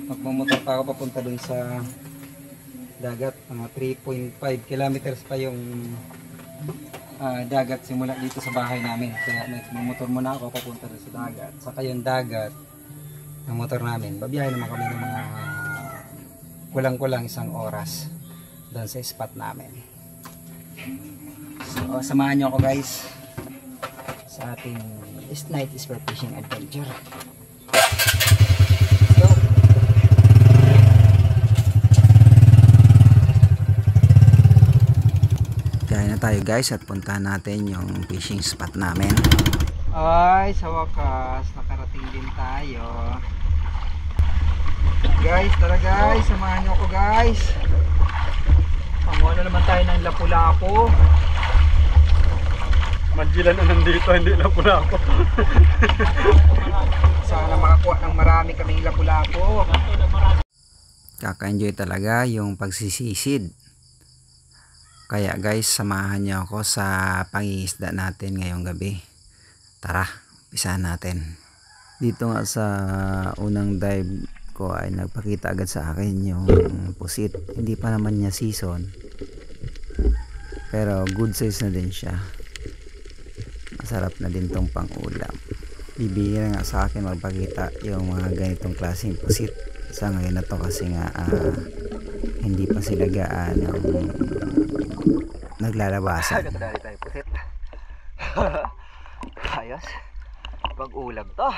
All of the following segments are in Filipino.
magmamotor pa ako papunta dun sa dagat. Mga 3.5 kilometers pa yung dagat simula dito sa bahay namin. Kaya magmamotor muna ako papunta dun sa dagat. Saka yung dagat ng motor namin, babiyahe naman kami ng mga kulang-kulang 1 oras doon sa spot namin. So samahan nyo ako guys sa ating night sport fishing adventure. Let's go! Kaya na tayo guys at puntahan natin yung fishing spot namin. Ay, sa wakas nakarating din tayo. Guys, tara guys, samahan nyo ako guys. Panguha na naman tayo ng lapu-lapu. Magilan na nandito, hindi lapu-lapu. Sana makakuha ng marami kaming lapu-lapu. Kaka-enjoy talaga yung pagsisisid. Kaya guys, samahan nyo ako sa pangingisda natin ngayong gabi. Tara, umpisahan natin. Dito nga sa unang dive ko ay nagpakita agad sa akin yung pusit. Hindi pa naman niya season, pero good size na din siya. Masarap na din tong pang ulam. Bibihira nga sa akin magpakita yung mga ganitong klaseng pusit sa ngayon na to, kasi nga hindi pa sila gaano naglalabasan. Kadali tayo pusit. Ayos, pag ulam to.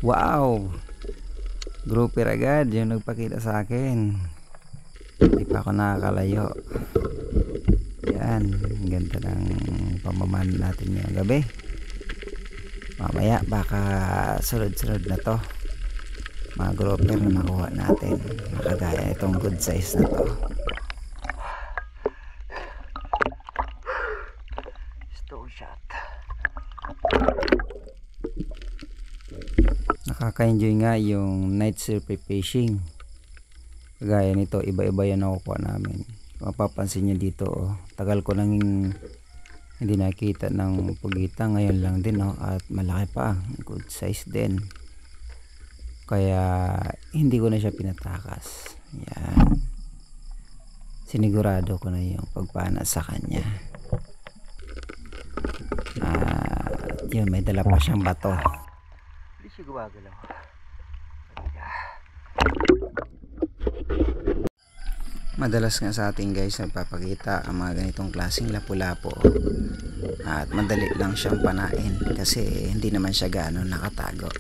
Wow, grouper agad yung nagpakita sa akin. Hindi pa ako nakakalayo. Yan, ganda ng pamaman natin ngayong gabi. Mamaya baka sunod-sunod na to mga grouper na makuha natin, makagaya itong good size na to. Stone shot. Nakaka-enjoy nga yung night surface fishing. Kagaya nito, iba-iba yan nakukuha namin. Mapapansin nyo dito, tagal ko nang hindi nakita ng pugita, ngayon lang din, at malaki pa, good size din. Kaya hindi ko na siya pinatakas. Yan, sinigurado ko na yung pagpana sa kanya. Yun, may dala pa siyang bato. Hindi siya gumagalaw. Madalas nga sa atin guys nagpapakita ang mga ganitong klaseng lapu-lapu, at madali lang siyang panain kasi hindi naman siya gaano nakatago.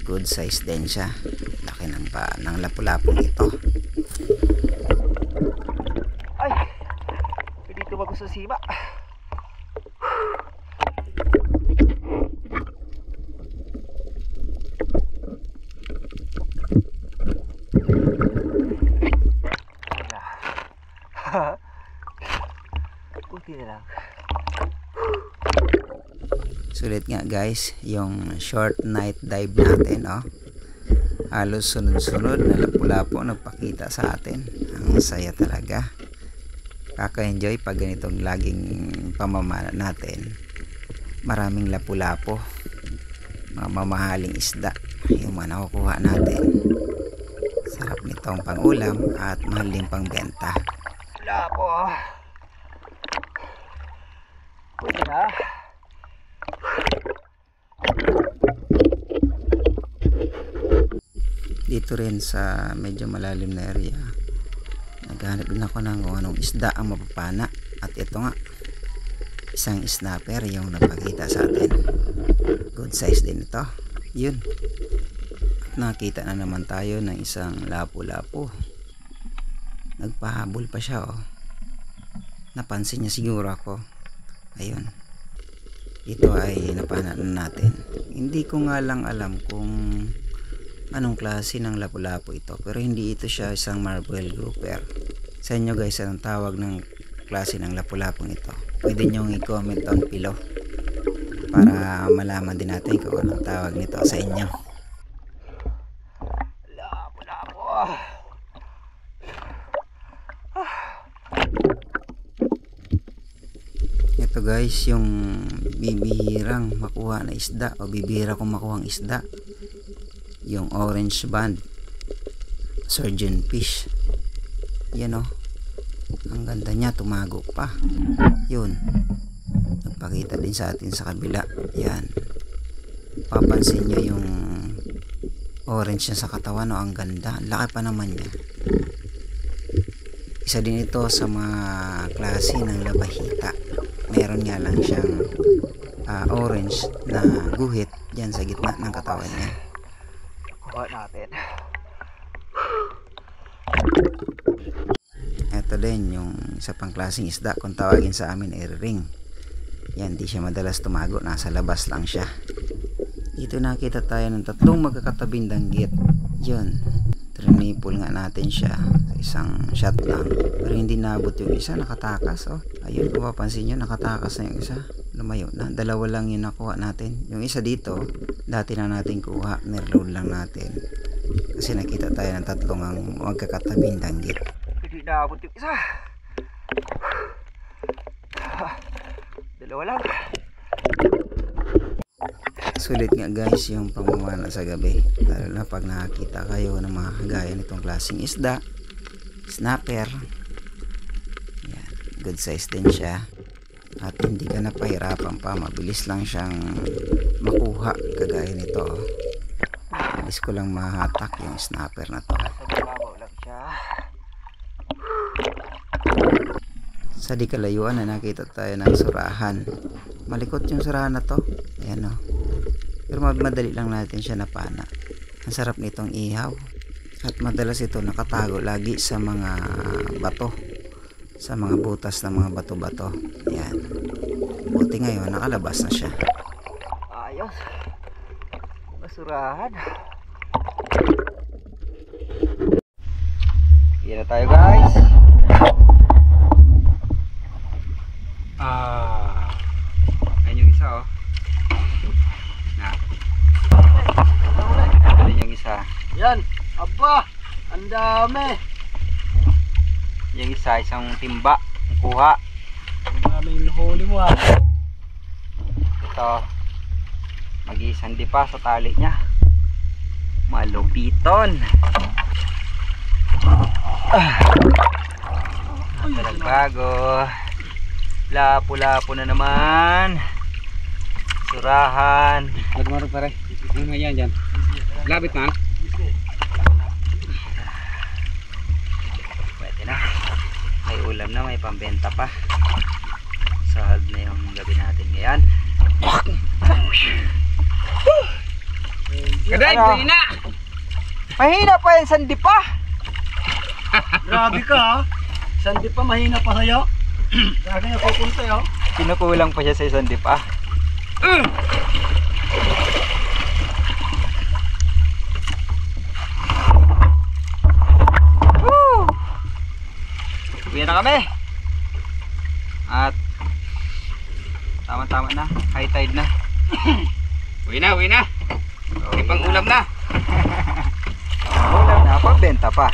Good size din siya. Laki ng lapu-lapong ito. Ay, dito ba gusto siba? Puti na lang. Sulit nga guys yung short night dive natin, halos sunod-sunod na lapu-lapu nagpakita sa atin. Ang saya talaga. Kaka-enjoy pag ganitong laging pamamana natin. Maraming lapu-lapu, mga mamahaling isda yung mga nakukuha natin. Sarap nitong pang ulam at mahal din pang benta. Lapu, pwede na. Dito rin sa medyo malalim na area, naghanap din ako ng kung anong isda ang mapapana, at ito nga, isang snapper yung napakita sa atin. Good size din ito. Yun, at nakita na naman tayo ng isang lapu-lapu. Nagpahabol pa siya, napansin niya siguro ako. Ayun, ito ay napanan natin. Hindi ko nga lang alam kung anong klase ng lapu-lapu ito, pero hindi ito siya isang marble grouper. Sa inyo guys, anong tawag ng klase ng lapu-lapong ito? Pwede nyong i-comment down below para malaman din natin kung anong tawag nito sa inyo. Lapu-lapu. Ito guys, yung bibihirang makuha na isda o bibihira kong makuha ang isda, yung orange band surgeon fish. Yan o, ang ganda niya, tumago pa. Yun, nagpakita din sa atin sa kabila. Yan, papansin nyo yung orange niya sa katawan, o ang ganda, ang laki pa naman niya. Isa din ito sa mga klase ng labahita. Meron nga lang siyang orange na guhit dyan sa gitna ng katawan niya. Kuha natin. Ito din yung isa pang klaseng isda, kung tawagin sa amin ay ring. Yan, di siya madalas tumago, nasa labas lang siya. Dito nakita tayo ng tatlong magkakatabing danggit. Yun, trinipol nga natin siya sa isang shot lang, pero hindi naabot yung isa, nakatakas. Oh, ayun, kung mapapansin nyo, nakatakas na yung isa, lumayo na. Dalawa lang yung nakuha natin. Yung isa dito, dati na natin kuha, nireload lang natin kasi nakita tayo ng tatlong ang magkakatabing danggit. Hindi naabot yung isa. Dalawa lang. Sulit nga guys yung pamamana sa gabi, lalo na pag nakakita kayo ng mga gaya nitong klaseng isda, snapper. Yan, good size din siya at hindi ka na pahirapan pa, mabilis lang siyang makuha. Kagaya nito, mabilis ko lang mahatak yung snapper na to. Sa di kalayuan na nakita tayo ng surahan. Malikot yung surahan na to. Ayan o. Pero madali lang natin siya napana. Ang sarap nitong ihaw. At madalas ito nakatago lagi sa mga bato. Sa mga butas ng mga bato-bato. Ayan. Buti ngayon nakalabas na siya. Ayos. Basurahan. Yan na tayo guys. Ayan yung isa oh. Na. Ito din yung isa. Yan, aba, ang dami. Yung isa, isang timba, kuha. Ang daming huli mo ah. Ito, mag-iisang dipa sa tali niya. Malupiton. Bago. Lapo-lapo na naman. Surahan. Marunong pare. Ano yan dyan? Labit man. Pwede na. May ulam na, may pambenta pa. Sahag na yung gabi natin ngayon. Kaday, Ano? mahina! Mahina pa yung sandi pa. Grabe ka ha. Sandi pa, mahina pa sa'yo. Grabe na pupunta yun. Kinukulang pa siya sa isang dipa. Woo! Uwi na kami. At tama-tama na, high tide na. Uwi na, uwi na. May pang ulam na. Ulam na, pagbenta pa.